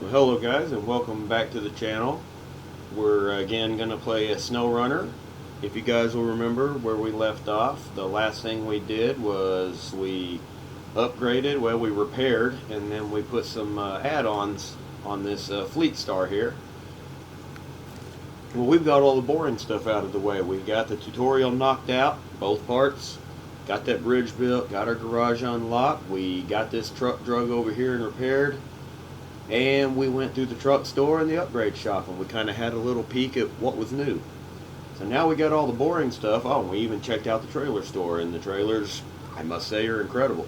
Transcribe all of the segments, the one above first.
Well, hello guys, and welcome back to the channel. We're again going to play a SnowRunner. If you guys will remember where we left off, the last thing we did was we upgraded, well we repaired, and then we put some add-ons on this Fleet Star here. Well, we've got all the boring stuff out of the way. We got the tutorial knocked out, both parts. Got that bridge built, got our garage unlocked. We got this truck drug over here and repaired. And we went through the truck store and the upgrade shop, and we kind of had a little peek at what was new. So now we got all the boring stuff. Oh, and we even checked out the trailer store, and the trailers, I must say, are incredible.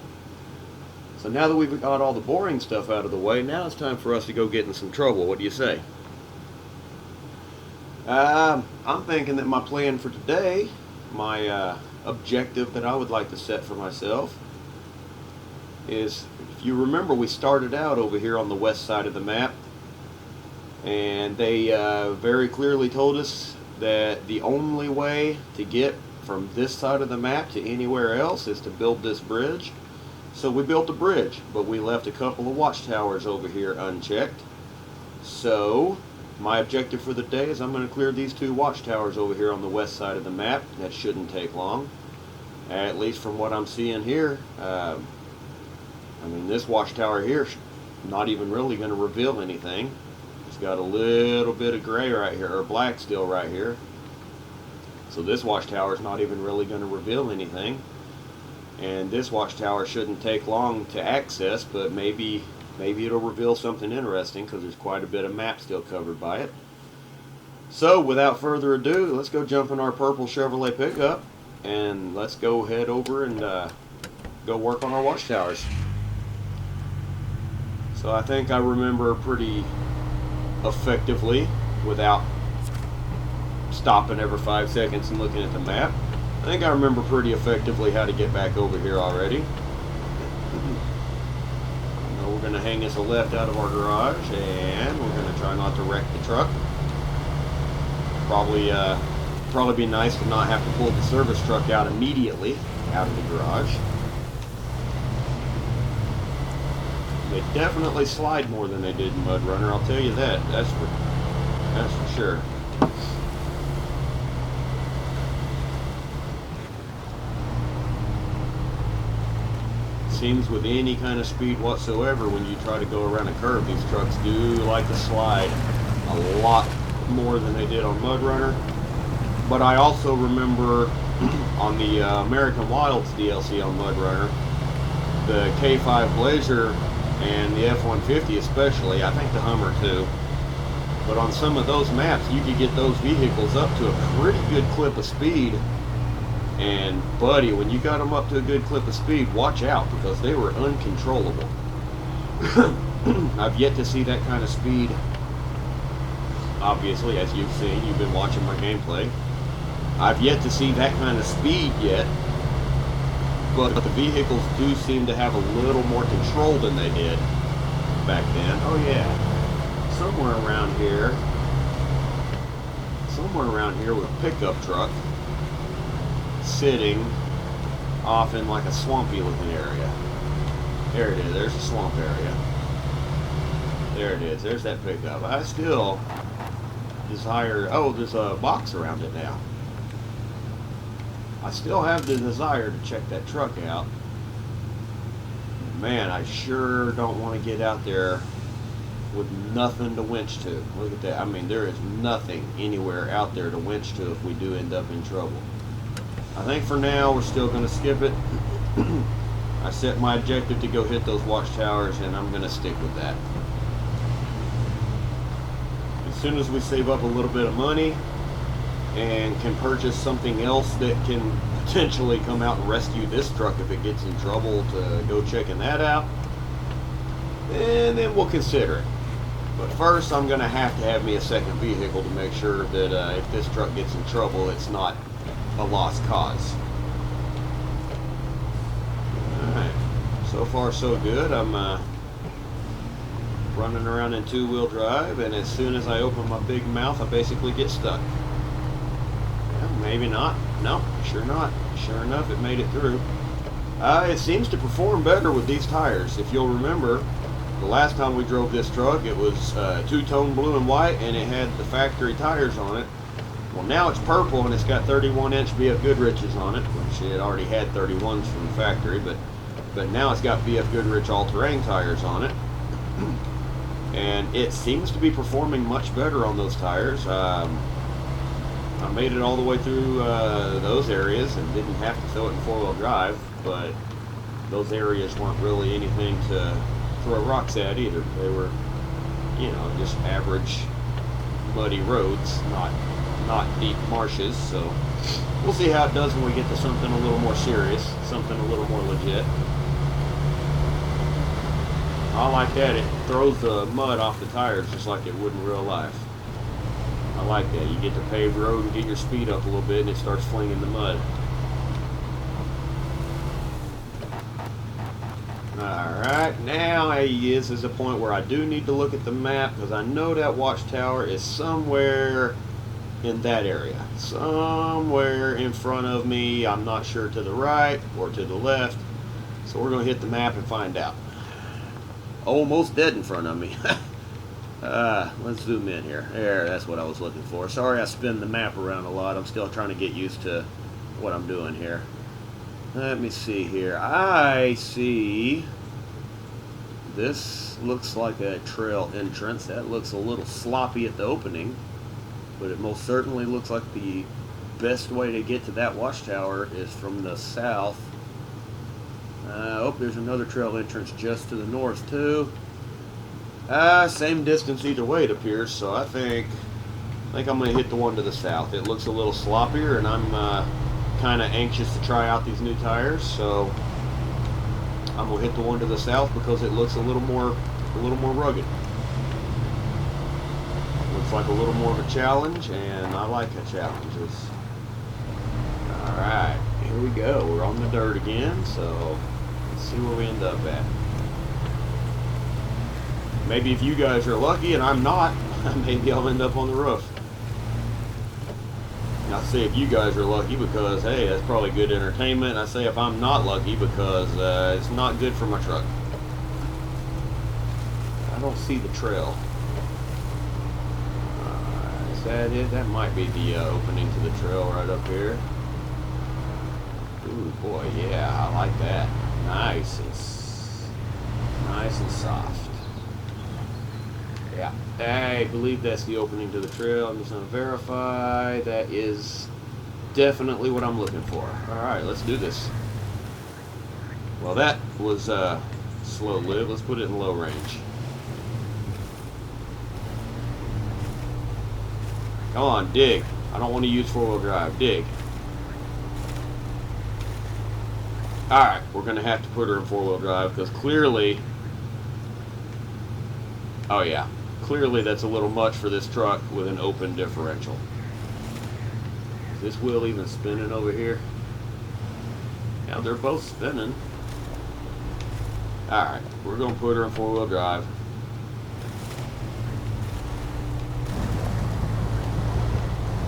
So now that we've got all the boring stuff out of the way, now it's time for us to go get in some trouble. What do you say? I'm thinking that my plan for today, my objective that I would like to set for myself is, if you remember, we started out over here on the west side of the map, and they very clearly told us that the only way to get from this side of the map to anywhere else is to build this bridge. So we built a bridge, but we left a couple of watchtowers over here unchecked. So my objective for the day is I'm going to clear these two watchtowers over here on the west side of the map. That shouldn't take long, at least from what I'm seeing here. I mean, this watchtower here is not even really going to reveal anything. It's got a little bit of gray right here, or black still right here. So this watchtower is not even really going to reveal anything. And this watchtower shouldn't take long to access, but maybe it'll reveal something interesting, because there's quite a bit of map still covered by it. So without further ado, let's go jump in our purple Chevrolet pickup, and let's go head over and go work on our watchtowers. So I think I remember pretty effectively, without stopping every 5 seconds and looking at the map, I think I remember pretty effectively how to get back over here already. I know we're going to hang us a left out of our garage, and we're going to try not to wreck the truck. Probably be nice to not have to pull the service truck out immediately out of the garage. They definitely slide more than they did in Mud Runner, I'll tell you that. That's for sure. Seems with any kind of speed whatsoever, when you try to go around a curve, these trucks do like to slide a lot more than they did on Mud Runner. But I also remember on the American Wilds DLC on Mud Runner, the K5 Blazer and the F-150 especially, I think the Hummer too, but on some of those maps you could get those vehicles up to a pretty good clip of speed. And buddy, when you got them up to a good clip of speed, watch out, because they were uncontrollable. I've yet to see that kind of speed. Obviously, as you've seen, you've been watching my gameplay, I've yet to see that kind of speed yet. But the vehicles do seem to have a little more control than they did back then. Oh yeah, somewhere around here with a pickup truck sitting off in like a swampy looking area. There it is, there's a swamp area. There it is, there's that pickup. I still desire, oh, there's a box around it now. I still have the desire to check that truck out. Man, I sure don't want to get out there with nothing to winch to. Look at that. I mean, there is nothing anywhere out there to winch to if we do end up in trouble. I think for now we're still going to skip it. I set my objective to go hit those watchtowers, and I'm going to stick with that. As soon as we save up a little bit of money and can purchase something else that can potentially come out and rescue this truck if it gets in trouble, to go checking that out, and then we'll consider it. But first, I'm going to have me a second vehicle to make sure that if this truck gets in trouble, it's not a lost cause. Alright, so far so good. I'm running around in two-wheel drive, and as soon as I open my big mouth, I basically get stuck. Maybe not. No, sure not. Sure enough, it made it through. It seems to perform better with these tires. If you'll remember, The last time we drove this truck, it was two-tone blue and white, and it had the factory tires on it. Well, now it's purple, and it's got 31-inch BF Goodrich's on it, which it already had 31s from the factory, but now it's got BF Goodrich all-terrain tires on it. And it seems to be performing much better on those tires. I made it all the way through those areas and didn't have to throw it in four-wheel drive, but those areas weren't really anything to throw rocks at either. They were, you know, just average muddy roads, not deep marshes. So we'll see how it does when we get to something a little more serious, something a little more legit. I like that. It throws the mud off the tires just like it would in real life. I like that. You get the paved road and get your speed up a little bit and it starts flinging the mud. Alright, now this is a point where I do need to look at the map, because I know that watchtower is somewhere in that area. Somewhere in front of me. I'm not sure to the right or to the left. So we're going to hit the map and find out. Almost dead in front of me. Let's zoom in here. There, that's what I was looking for. Sorry I spin the map around a lot. I'm still trying to get used to what I'm doing here. Let me see here. I see this looks like a trail entrance. That looks a little sloppy at the opening, but it most certainly looks like the best way to get to that watchtower is from the south. Oh, there's another trail entrance just to the north too. Same distance either way it appears, so I think I'm going to hit the one to the south. It looks a little sloppier, and I'm kind of anxious to try out these new tires, so I'm going to hit the one to the south because it looks a little more rugged. Looks like a little more of a challenge, and I like the challenges. Alright, here we go. We're on the dirt again, so let's see where we end up at. Maybe if you guys are lucky and I'm not, maybe I'll end up on the roof. I say if you guys are lucky because, hey, that's probably good entertainment. I say if I'm not lucky because it's not good for my truck. I don't see the trail. Is that it? That might be the opening to the trail right up here. Ooh, boy, yeah, I like that. Nice and soft. Yeah, I believe that's the opening to the trail. I'm just going to verify. That is definitely what I'm looking for. Alright, let's do this. Well, that was slow-lived. Let's put it in low range. Come on, dig. I don't want to use four-wheel drive. Dig. Alright, we're going to have to put her in four-wheel drive because clearly... Oh, yeah. Clearly that's a little much for this truck with an open differential. Is this wheel even spinning over here? Yeah, they're both spinning. Alright, we're going to put her in four-wheel drive.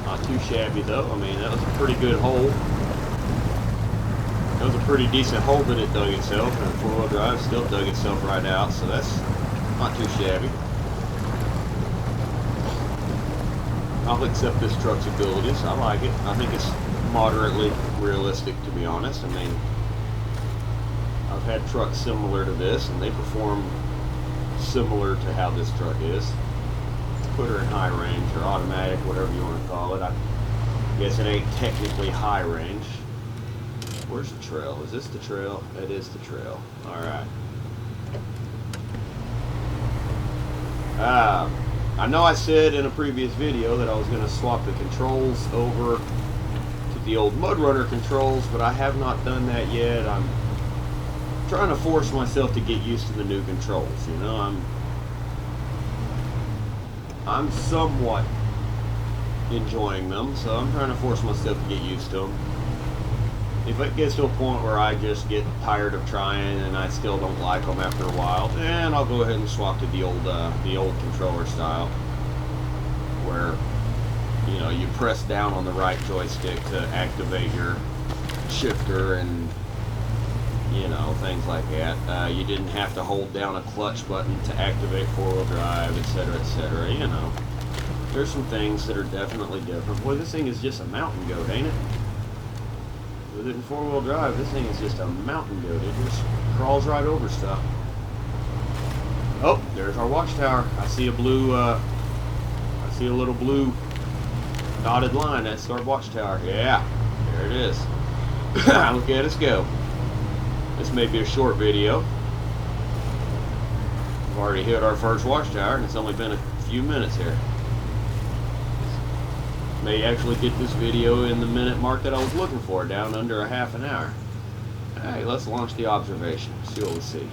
Not too shabby though. I mean, that was a pretty good hole. That was a pretty decent hole that it dug itself, and four-wheel drive still dug itself right out, so that's not too shabby. I'll accept this truck's abilities. I like it. I think it's moderately realistic, to be honest. I mean, I've had trucks similar to this, and they perform similar to how this truck is. Put her in high range, or automatic, whatever you want to call it. I guess it ain't technically high range. Where's the trail? Is this the trail? It is the trail. Alright. I know I said in a previous video that I was going to swap the controls over to the old SnowRunner controls, but I have not done that yet. I'm trying to force myself to get used to the new controls. You know, I'm somewhat enjoying them, so I'm trying to force myself to get used to them. If it gets to a point where I just get tired of trying and I still don't like them after a while, then I'll go ahead and swap to the old controller style, where you know you press down on the right joystick to activate your shifter and You know, things like that. You didn't have to hold down a clutch button to activate four-wheel drive, etc., etc. You know, there's some things that are definitely different. Boy, this thing is just a mountain goat, ain't it? With it in four-wheel drive, this thing is just a mountain goat. It just crawls right over stuff. Oh, there's our watchtower. I see a blue, I see a little blue dotted line. That's our watchtower. Yeah, there it is. Look at us go. This may be a short video. We've already hit our first watchtower, and it's only been a few minutes here. May actually get this video in the minute mark that I was looking for, down under a half an hour. Hey, let's launch the observation. See what we see.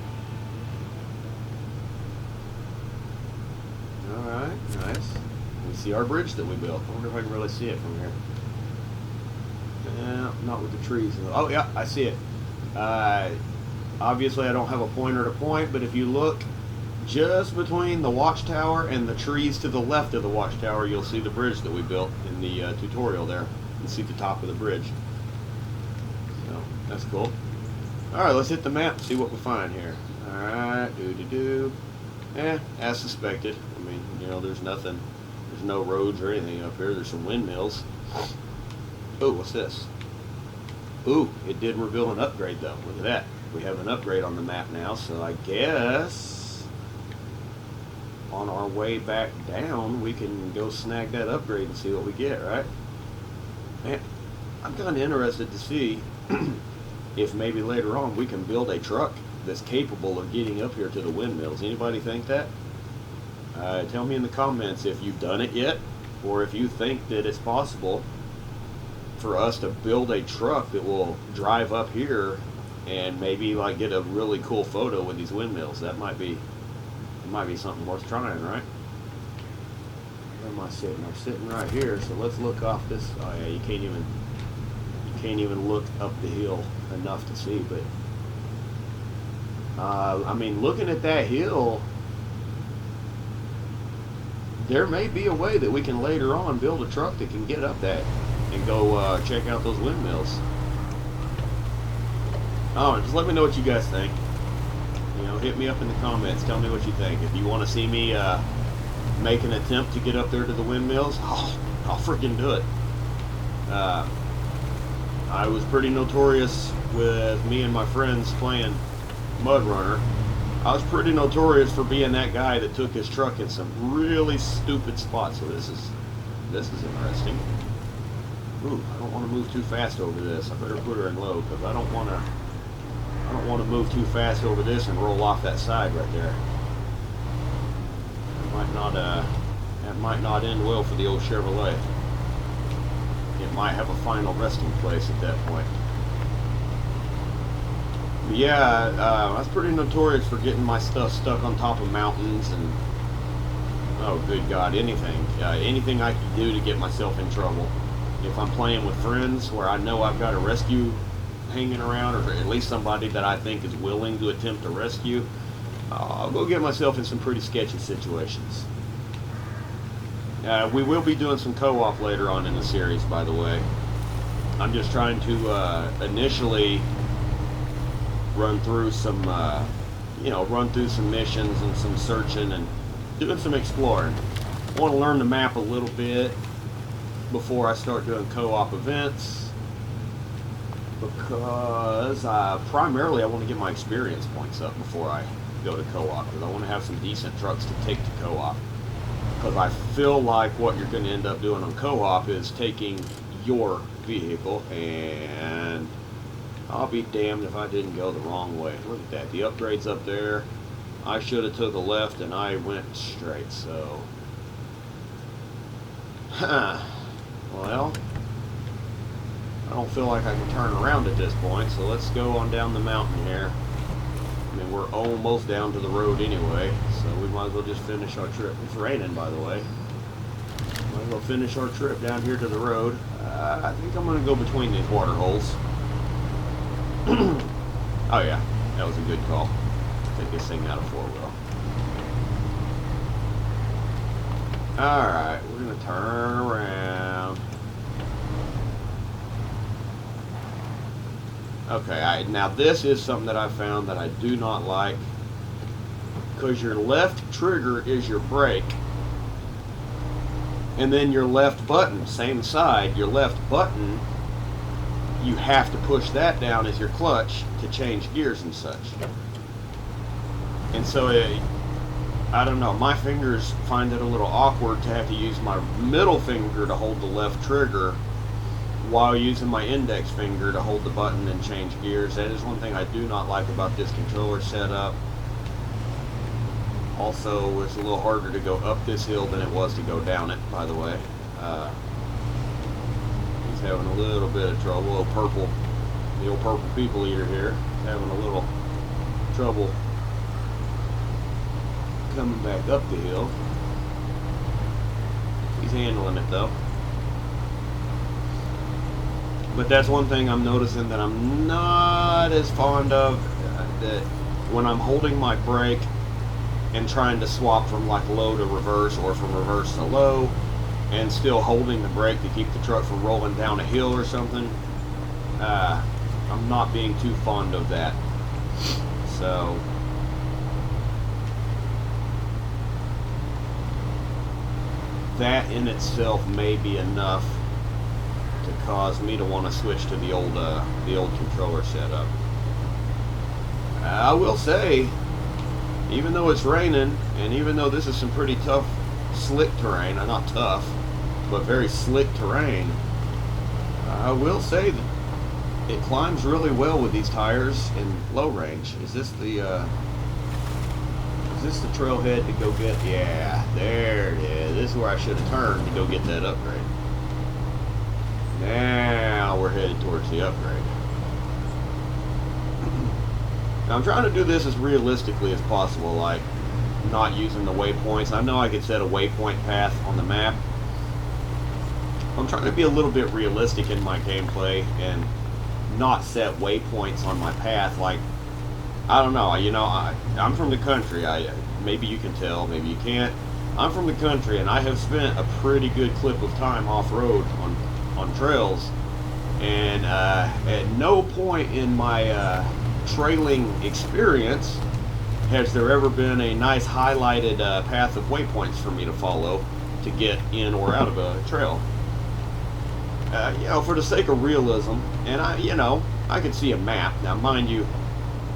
Alright, nice. We see our bridge that we built. I wonder if I can really see it from here. Not with the trees. Oh yeah, I see it. Obviously I don't have a pointer to point, but if you look just between the watchtower and the trees to the left of the watchtower, you'll see the bridge that we built in the tutorial there. You can see the top of the bridge. So, that's cool. Alright, let's hit the map and see what we find here. Alright, as suspected. I mean, you know, there's nothing, there's no roads or anything up here. There's some windmills. Oh, what's this? Ooh, it did reveal an upgrade though. Look at that. We have an upgrade on the map now, so I guess on our way back down we can go snag that upgrade and see what we get, right? Man, I'm kind of interested to see if maybe later on we can build a truck that's capable of getting up here to the windmills. Anybody think that? Tell me in the comments if you've done it yet, or if you think that it's possible for us to build a truck that will drive up here and maybe like get a really cool photo with these windmills. That might be, it might be something worth trying, right? Where am I sitting? I'm sitting right here, so let's look off this. Oh yeah, you can't even look up the hill enough to see, but I mean, looking at that hill, there may be a way that we can later on build a truck that can get up that and go check out those windmills. Oh, just let me know what you guys think. You know, hit me up in the comments. Tell me what you think. If you want to see me make an attempt to get up there to the windmills, I'll freaking do it. I was pretty notorious with me and my friends playing SnowRunner. I was pretty notorious for being that guy that took his truck in some really stupid spots. So this is interesting. Ooh, I don't want to move too fast over this. I better put her in low because I don't want to move too fast over this and roll off that side right there. That might not end well for the old Chevrolet. It might have a final resting place at that point. But yeah, I was pretty notorious for getting my stuff stuck on top of mountains and, oh good God, anything I could do to get myself in trouble. If I'm playing with friends where I know I've got a rescue hanging around, or at least somebody that I think is willing to attempt to rescue, I'll go get myself in some pretty sketchy situations. We will be doing some co-op later on in the series, by the way. I'm just trying to initially run through some, run through some missions and some searching and doing some exploring. I want to learn the map a little bit before I start doing co-op events, because primarily I want to get my experience points up before I go to co-op, because I want to have some decent trucks to take to co-op. Because I feel like what you're going to end up doing on co-op is taking your vehicle, and I'll be damned if I didn't go the wrong way. Look at that, the upgrade's up there. I should have took a left and I went straight, so well, I don't feel like I can turn around at this point, so let's go on down the mountain here. I mean, we're almost down to the road anyway, so we might as well just finish our trip. It's raining, by the way. Might as well finish our trip down here to the road. I think I'm going to go between these water holes. Oh yeah, that was a good call. Take this thing out of four-wheel. Alright, we're going to turn around. Okay, now this is something that I found that I do not like, because your left trigger is your brake, and then your left button, same side, your left button, you have to push that down as your clutch to change gears and such. And so I don't know, my fingers find it a little awkward to have to use my middle finger to hold the left trigger while using my index finger to hold the button and change gears. That is one thing I do not like about this controller setup. Also, it's a little harder to go up this hill than it was to go down it, by the way. He's having a little bit of trouble. The old purple people eater here, having a little trouble coming back up the hill. He's handling it though. But that's one thing I'm noticing that I'm not as fond of, that when I'm holding my brake and trying to swap from like low to reverse or from reverse to low and still holding the brake to keep the truck from rolling down a hill or something, I'm not being too fond of that. So that in itself may be enough to cause me to want to switch to the old controller setup. I will say, even though it's raining, and even though this is some pretty tough, slick terrain, not tough, but very slick terrain, I will say that it climbs really well with these tires in low range. Is this the trailhead to go get? Yeah, there it is. This is where I should have turned to go get that upgrade. Now we're headed towards the upgrade. Now I'm trying to do this as realistically as possible, like not using the waypoints. I know I could set a waypoint path on the map. I'm trying to be a little bit realistic in my gameplay and not set waypoints on my path. Like, I don't know, I'm from the country. Maybe you can tell, maybe you can't. I'm from the country, and I have spent a pretty good clip of time off-road on trails, and at no point in my trailing experience has there ever been a nice highlighted path of waypoints for me to follow to get in or out of a trail. For the sake of realism, and I could see a map. Now, mind you,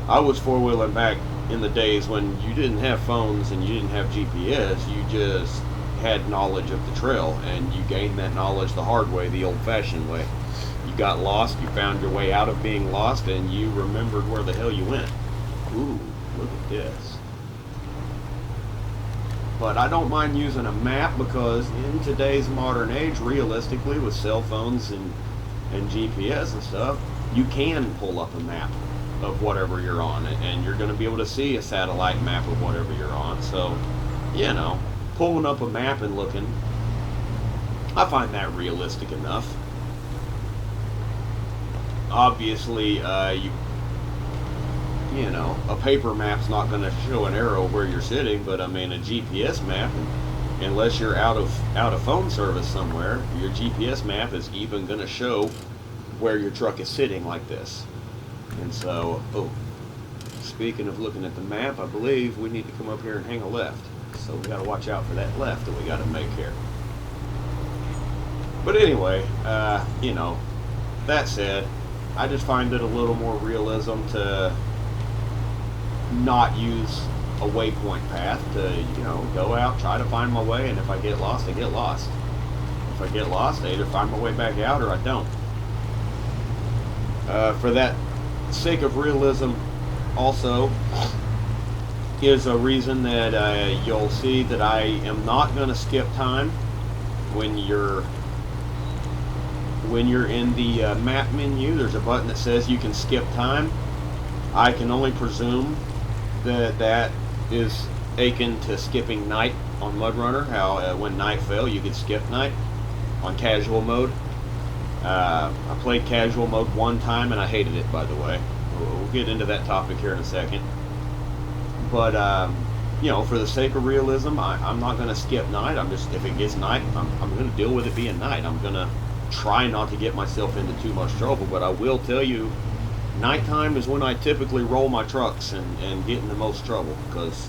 I was four-wheeling back in the days when you didn't have phones and you didn't have GPS. You just had knowledge of the trail, and you gained that knowledge the hard way, the old-fashioned way. You got lost, you found your way out of being lost, and you remembered where the hell you went. Ooh, look at this. But I don't mind using a map, because in today's modern age, realistically, with cell phones and GPS and stuff, you can pull up a map of whatever you're on, and you're going to be able to see a satellite map of whatever you're on. So, pulling up a map and looking, I find that realistic enough. Obviously, a paper map's not going to show an arrow where you're sitting, but I mean a GPS map, unless you're out of phone service somewhere, your GPS map is even going to show where your truck is sitting like this. And so, speaking of looking at the map, I believe we need to come up here and hang a left. So we got to watch out for that left that we got to make here. But anyway, that said, I just find it a little more realism to not use a waypoint path, to go out, try to find my way, and if I get lost, I get lost. If I get lost, I either find my way back out or I don't. For that sake of realism, also is a reason that you'll see that I am not going to skip time when you're in the map menu. There's a button that says you can skip time. I can only presume that is akin to skipping night on MudRunner, how when night fell you could skip night on casual mode. I played casual mode one time and I hated it, by the way. We'll get into that topic here in a second. But for the sake of realism, I'm not going to skip night. If it gets night, I'm going to deal with it being night. I'm going to try not to get myself into too much trouble, but I will tell you Nighttime is when I typically roll my trucks and get in the most trouble, because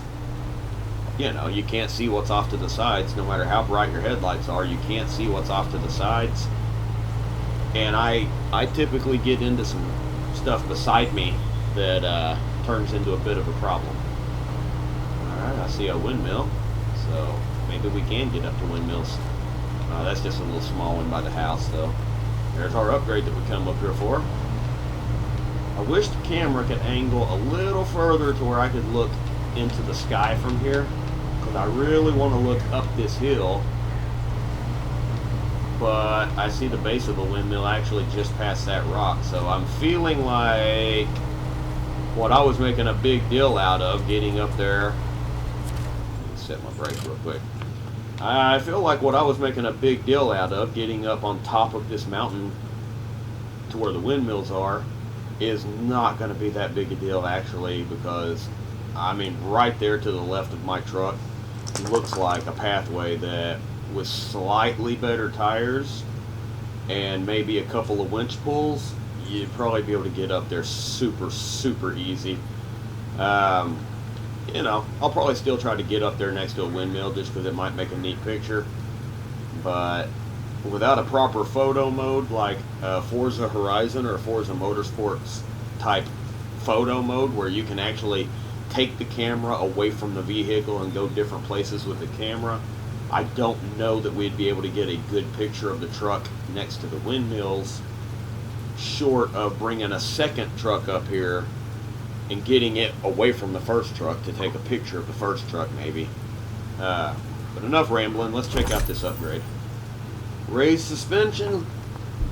you know, you can't see what's off to the sides. No matter how bright your headlights are, you can't see what's off to the sides. And I typically get into some stuff beside me that turns into a bit of a problem. Alright, I see a windmill, so maybe we can get up to windmills. That's just a little small one by the house, though. There's our upgrade that we come up here for. I wish the camera could angle a little further to where I could look into the sky from here, because I really want to look up this hill. But I see the base of the windmill actually just past that rock, so I'm feeling like what I was making a big deal out of getting up there. Let me set my brake real quick. I feel like what I was making a big deal out of getting up on top of this mountain to where the windmills are is not going to be that big a deal, actually, because I mean right there to the left of my truck looks like a pathway that with slightly better tires and maybe a couple of winch pulls, you'd probably be able to get up there super easy. You know, I'll probably still try to get up there next to a windmill just because it might make a neat picture, but without a proper photo mode like Forza Horizon or Forza Motorsports type photo mode, where you can actually take the camera away from the vehicle and go different places with the camera, I don't know that we'd be able to get a good picture of the truck next to the windmills, short of bringing a second truck up here and getting it away from the first truck to take a picture of the first truck maybe. But enough rambling, let's check out this upgrade. Raised suspension.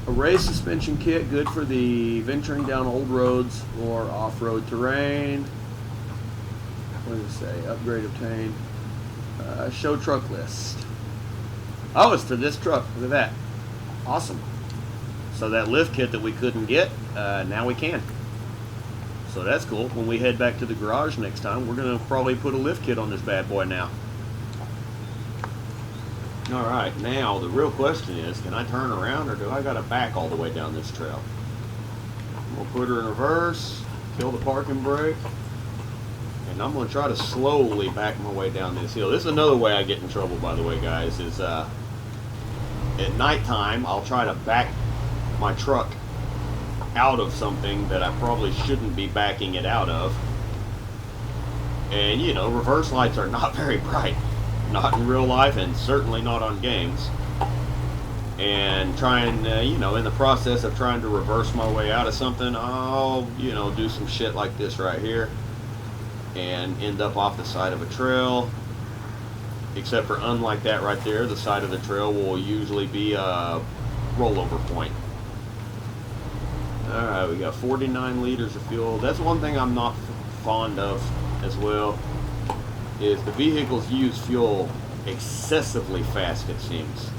A raised suspension kit, good for the venturing down old roads or off-road terrain. What does it say? Upgrade obtained. Show truck list. Oh, it's for this truck. Look at that. Awesome. So that lift kit that we couldn't get, now we can. So that's cool. When we head back to the garage next time, we're going to probably put a lift kit on this bad boy now. Alright, now the real question is, can I turn around or do I got to back all the way down this trail? We'll put her in reverse, kill the parking brake, and I'm going to try to slowly back my way down this hill. This is another way I get in trouble, by the way, guys, is at nighttime I'll try to back my truck out of something that I probably shouldn't be backing it out of. And you know, reverse lights are not very bright, not in real life and certainly not on games. And trying, you know, in the process of trying to reverse my way out of something, I'll, you know, do some shit like this right here and end up off the side of a trail. Except for, unlike that right there, the side of the trail will usually be a rollover point. Alright, we got 49 liters of fuel. That's one thing I'm not fond of as well, is the vehicles use fuel excessively fast, it seems.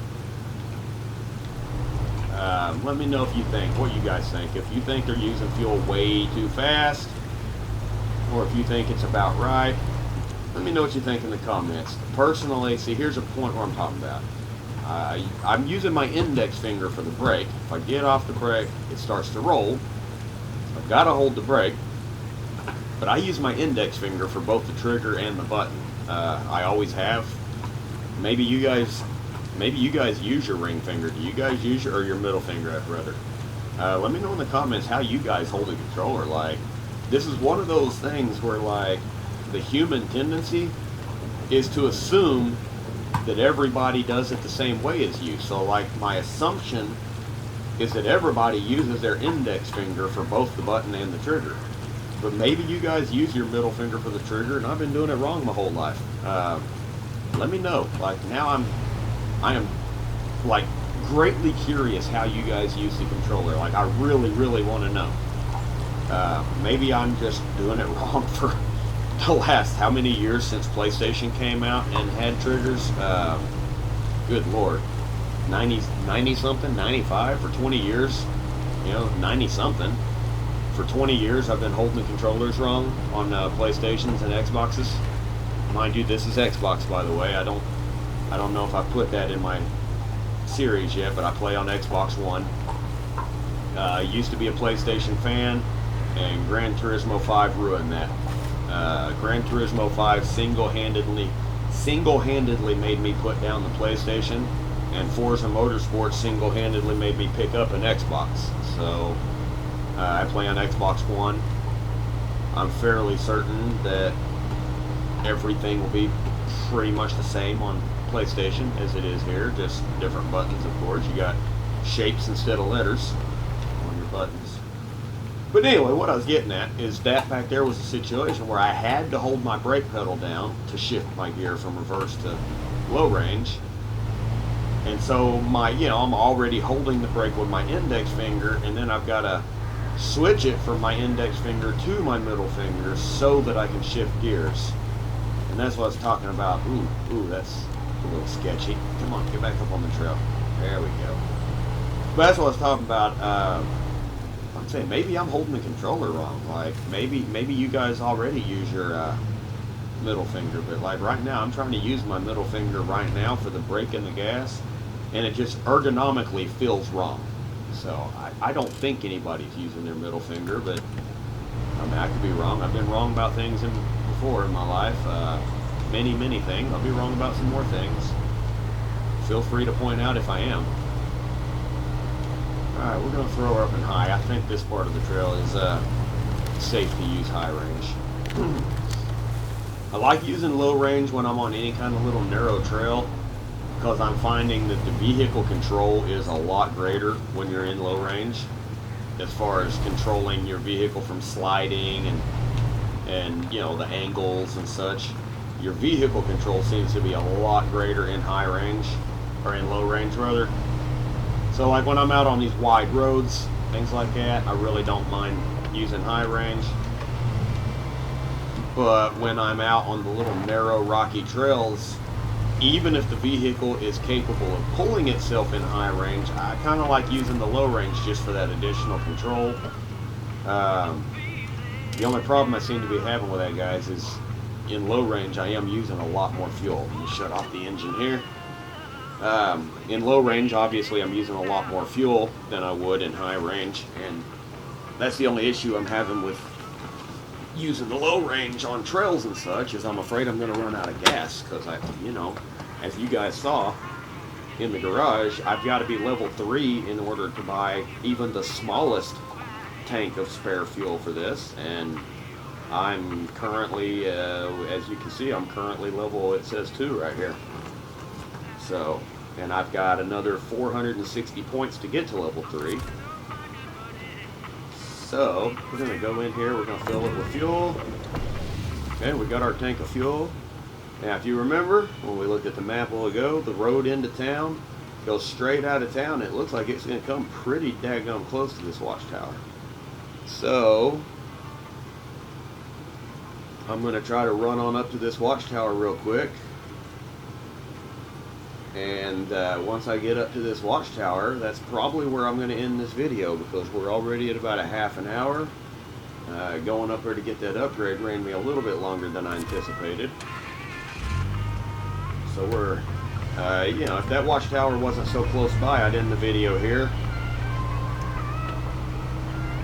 Let me know if you think, what you guys think. If you think they're using fuel way too fast, or if you think it's about right. Let me know what you think in the comments. Personally, see, here's a point where I'm talking about. I'm using my index finger for the brake. If I get off the brake, it starts to roll. I've got to hold the brake, but I use my index finger for both the trigger and the button. I always have. Maybe you guys use your ring finger. Do you guys use your, or your middle finger, rather? Let me know in the comments how you guys hold a controller. Like, this is one of those things where, like, the human tendency is to assume that everybody does it the same way as you. So, like, my assumption is that everybody uses their index finger for both the button and the trigger. But maybe you guys use your middle finger for the trigger, and I've been doing it wrong my whole life. Let me know. Like, now I am like greatly curious how you guys use the controller. Like, I really want to know. Maybe I'm just doing it wrong for the last how many years since PlayStation came out and had triggers. Good lord, 90 something, 95 for 20 years, you know, 90 something for 20 years I've been holding the controllers wrong on PlayStations and Xboxes. Mind you, this is Xbox, by the way. I don't know if I put that in my series yet, but I play on Xbox One. Used to be a PlayStation fan. and Gran Turismo 5 ruined that. Gran Turismo 5 single-handedly made me put down the PlayStation, and Forza Motorsport single-handedly made me pick up an Xbox. So I play on Xbox One. I'm fairly certain that everything will be pretty much the same on PlayStation as it is here, just different buttons, of course. You got shapes instead of letters on your buttons. But anyway, what I was getting at is that back there was a situation where I had to hold my brake pedal down to shift my gear from reverse to low range. And so I'm already holding the brake with my index finger, and then I've got to switch it from my index finger to my middle finger so that I can shift gears. And that's what I was talking about. Ooh, that's a little sketchy. Come on, get back up on the trail. There we go. But that's what I was talking about. I'm saying maybe I'm holding the controller wrong. Like maybe you guys already use your middle finger, but like right now I'm trying to use my middle finger right now for the brake and the gas, and it just ergonomically feels wrong. So I don't think anybody's using their middle finger, but I mean I could be wrong. I've been wrong about things before in my life. Many things. I'll be wrong about some more things. Feel free to point out if I am. Alright, we're going to throw her up in high. I think this part of the trail is safe to use high range. I like using low range when I'm on any kind of little narrow trail, because I'm finding that the vehicle control is a lot greater when you're in low range, as far as controlling your vehicle from sliding and the angles and such. Your vehicle control seems to be a lot greater in high range, or in low range rather. So like when I'm out on these wide roads, things like that, I really don't mind using high range. But when I'm out on the little narrow rocky trails, even if the vehicle is capable of pulling itself in high range, I kind of like using the low range just for that additional control. The only problem I seem to be having with that, guys, is in low range I am using a lot more fuel. Let me shut off the engine here. In low range, obviously, I'm using a lot more fuel than I would in high range, and that's the only issue I'm having with using the low range on trails and such, is I'm afraid I'm going to run out of gas, because as you guys saw in the garage, I've got to be level 3 in order to buy even the smallest tank of spare fuel for this, and I'm currently, as you can see, I'm currently level, it says 2 right here. So, and I've got another 460 points to get to level 3. So, we're going to go in here, we're going to fill it with fuel. Okay, we got our tank of fuel. Now, if you remember, when we looked at the map a while ago, the road into town goes straight out of town. It looks like it's going to come pretty daggone close to this watchtower. So, I'm going to try to run on up to this watchtower real quick. And once I get up to this watchtower, that's probably where I'm going to end this video, because we're already at about a half an hour. Going up there to get that upgrade ran me a little bit longer than I anticipated. So we're, if that watchtower wasn't so close by, I'd end the video here.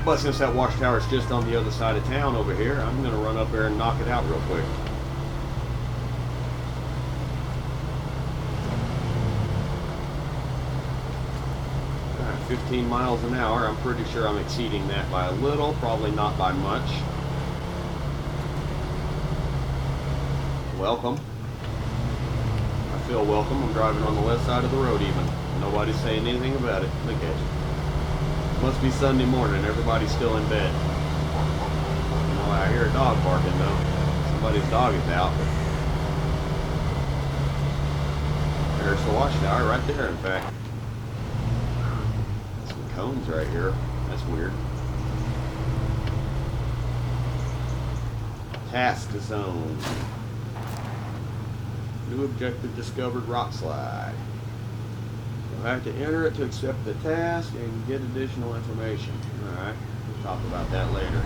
But since that watchtower is just on the other side of town over here, I'm going to run up there and knock it out real quick. 15 miles an hour. I'm pretty sure I'm exceeding that by a little, probably not by much. Welcome. I feel welcome. I'm driving on the left side of the road even. Nobody's saying anything about it. Look at you. Must be Sunday morning. Everybody's still in bed. I hear a dog barking though. Somebody's dog is out. There's the watchtower right there, in fact. Cones right here. That's weird. Task zone. New objective discovered, rock slide. You'll have to enter it to accept the task and get additional information. Alright, we'll talk about that later.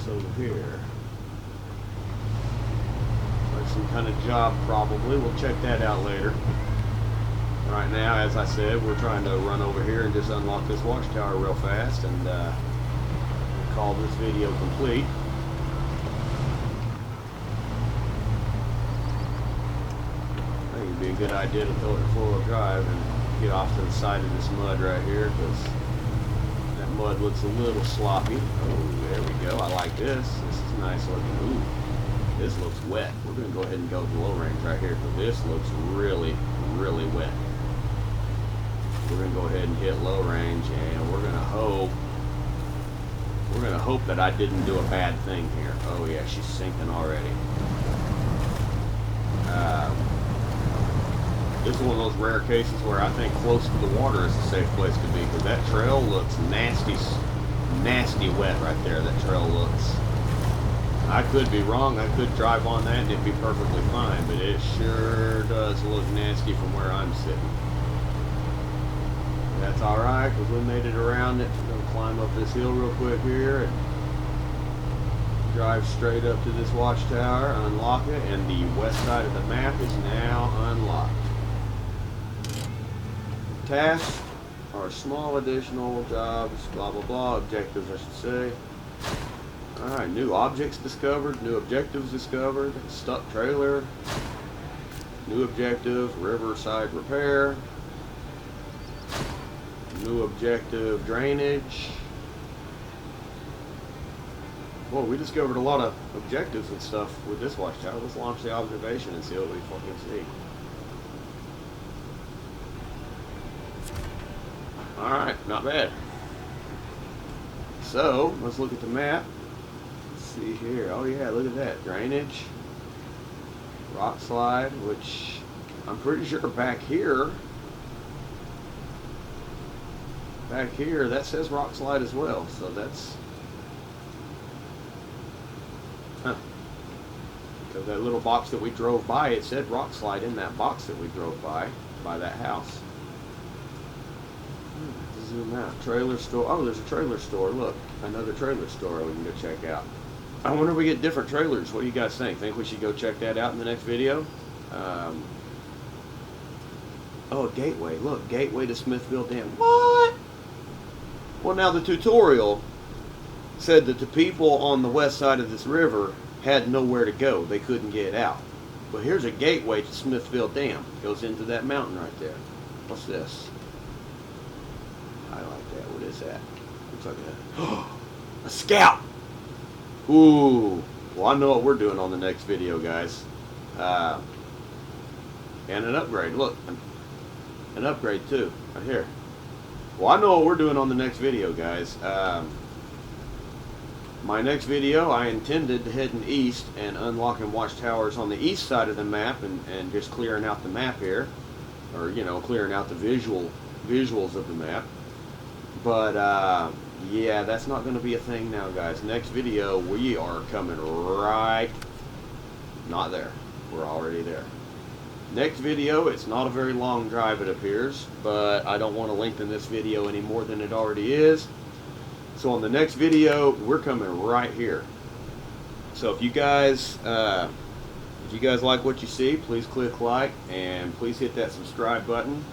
this over here? Like some kind of job probably. We'll check that out later. Right now, as I said, we're trying to run over here and just unlock this watchtower real fast and call this video complete. I think it'd be a good idea to throw it in four-wheel drive and get off to the side of this mud right here, because that mud looks a little sloppy. Oh, there we go. I like this. This is nice looking. Ooh, this looks wet. We're going to go ahead and go to low range right here, because this looks really, really wet. We're going to go ahead and hit low range, and we're going to hope that I didn't do a bad thing here. Oh yeah, she's sinking already. This is one of those rare cases where I think close to the water is a safe place to be, because that trail looks nasty, nasty wet right there. That trail looks. I could be wrong. I could drive on that and it'd be perfectly fine, but it sure does look nasty from where I'm sitting. That's alright, because we made it around it. We're going to climb up this hill real quick here and drive straight up to this watchtower, unlock it, and the west side of the map is now unlocked. Tasks are small additional jobs, blah blah blah, objectives I should say. Alright, new objects discovered, new objectives discovered, stuck trailer, new objective, riverside repair. New objective, drainage. Well, we discovered a lot of objectives and stuff with this watchtower. Let's launch the observation and see what we fucking see. Alright, not bad. So, let's look at the map. Let's see here. Oh yeah, look at that. Drainage. Rock slide, which I'm pretty sure back here, that says rock slide as well, so that's, because that little box that we drove by, it said rock slide in that box that we drove by that house. Zoom out. Trailer store. Oh, there's a trailer store. Look, another trailer store we can go check out. I wonder if we get different trailers. What do you guys think? Think we should go check that out in the next video? Oh, gateway. Look, gateway to Smithville Dam. What? Well, now the tutorial said that the people on the west side of this river had nowhere to go. They couldn't get out. But here's a gateway to Smithville Dam. It goes into that mountain right there. What's this? I like that. What is that? Looks like a scout. Ooh. Well, I know what we're doing on the next video, guys. And an upgrade. Look, an upgrade too, right here. Well, I know what we're doing on the next video, guys. My next video, I intended heading east and unlocking watchtowers on the east side of the map and just clearing out the map here, or you know, clearing out the visuals of the map. But yeah, that's not going to be a thing now, guys. Next video, we are coming right. Not there. We're already there. Next video, it's not a very long drive, it appears, but I don't want to lengthen this video any more than it already is. So on the next video, we're coming right here. So if you guys like what you see, please click like and please hit that subscribe button.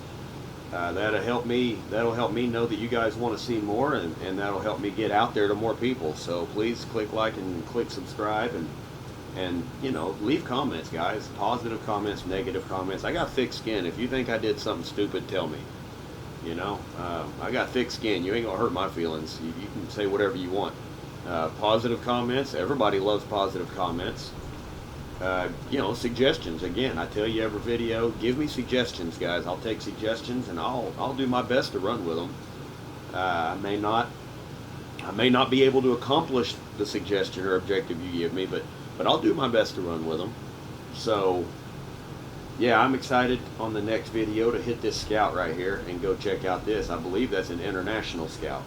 That'll help me know that you guys want to see more, and that'll help me get out there to more people. So please click like and click subscribe, and you know, leave comments, guys. Positive comments, negative comments. I got thick skin. If you think I did something stupid, tell me. You know, I got thick skin. You ain't gonna hurt my feelings. You can say whatever you want. Positive comments. Everybody loves positive comments. You know, suggestions. Again, I tell you every video, give me suggestions, guys. I'll take suggestions and I'll do my best to run with them. I may not be able to accomplish the suggestion or objective you give me, but I'll do my best to run with them. So yeah, I'm excited on the next video to hit this scout right here and go check out this. I believe that's an international scout,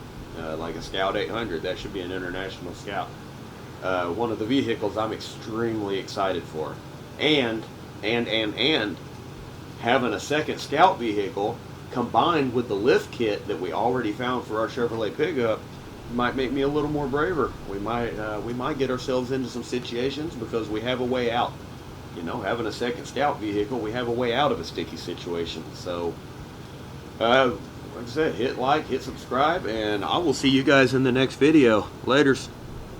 like a Scout 800. That should be an international scout. One of the vehicles I'm extremely excited for, and having a second scout vehicle combined with the lift kit that we already found for our Chevrolet pickup might make me a little more braver. We might get ourselves into some situations because we have a way out. You know, having a second scout vehicle, we have a way out of a sticky situation. So, like I said, hit like, hit subscribe, and I will see you guys in the next video. Laters.